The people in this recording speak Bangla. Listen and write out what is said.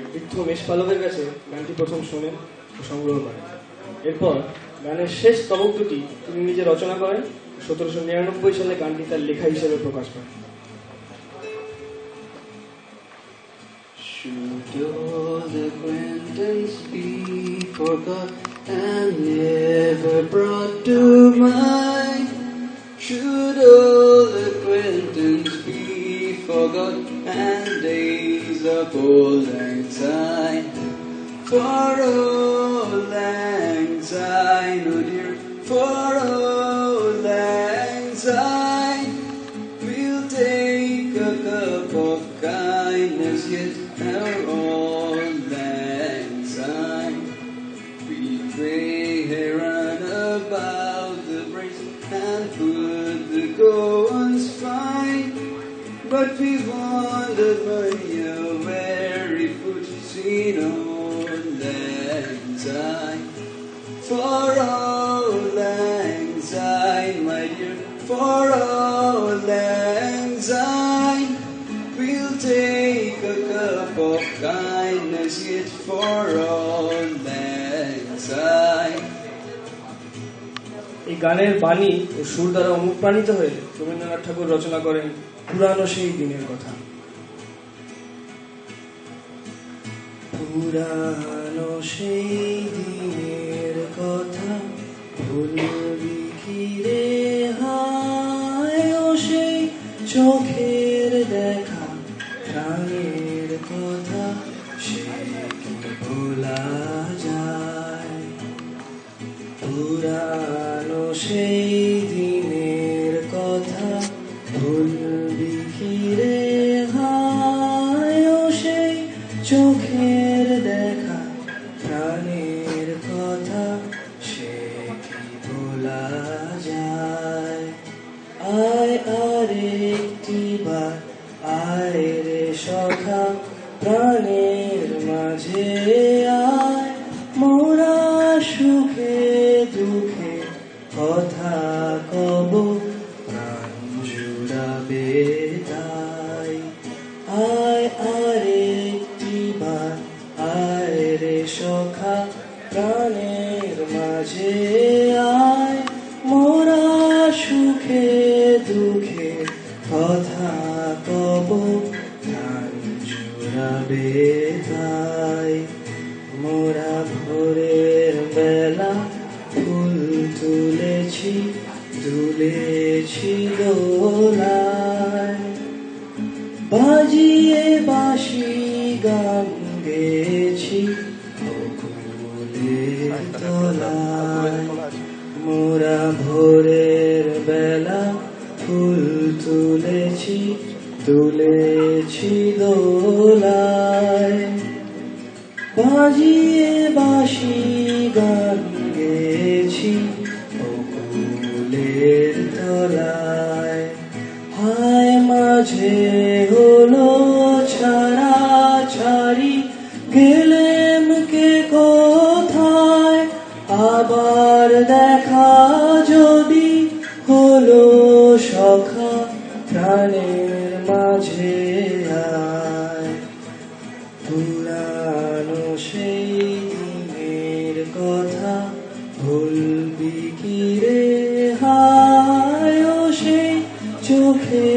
এক বৃদ্ধ মেষপালকের কাছে গানটি প্রথম শোনেন ও সংগ্রহ করেন। এরপর গানের শেষ স্তবক দুটি তিনি নিজে রচনা করেন। 1799 সালে গানটি তার লেখা হিসেবে প্রকাশ পায়। Should all acquaintance be forgot and never brought to mind? Should all acquaintance be forgot and days of old lang syne? For old lang syne, oh dear, for old lang syne, we'll take a cup of kindness yet. Our old lang syne, we pray here run about the brace and put the goings fine, but we wanted money a very foot seen old lang syne. For old lang syne, my dear, for old lang syne, we'll take a cup of kindness yet for old lang syne. এই গানের বাণী ও সুর দ্বারা অনুপ্রাণিত হয়ে রবীন্দ্রনাথ ঠাকুর রচনা করেন পুরানো সেই দিনের কথা। পুরানো সেই দিনের কথা ভুলবি কি রে হায়, ও সেই চোখের দেখা প্রাণের কথা সে কি ভোলা যায়। পুরানো সেই দিনের কথা ভুলবি কি রে হায়, ও সেই চোখের দেখা প্রাণের কথা সে কি ভোলা যায়। আয় আরেকটি বার আয় রে সখা প্রাণের মাঝে আয়, মোরা সুখে দুঃখে কথা কব প্রাণ জুড়াবে তাই। আয় আরেকটি বার আয় রে সখা প্রাণের মাঝে আয়, মোরা সুখে দুঃখে কথা কব প্রাণ জুড়াবে তাই। মোরা ভোরের বেলা ফুল তুলেছি দুলেছি দোলায়, বাজিয়ে বাঁশি গান গেয়েছি বকুলের তলায়। মোরা ভোরের বেলা ফুল তুলেছি তুলেছি দোলায়, বাজিয়ে বাঁশি গান গেয়েছি বকুলের তলায়। হায় মাঝে হলো ছাড়া ছাড়ি গেলেম কে কোথায়, আবার দেখা যদি হলো সখা প্রাণের মাঝে আয়। পুরানো সেই দিনের কথা ভুলবি কি রে হায়, ও সেই চোখে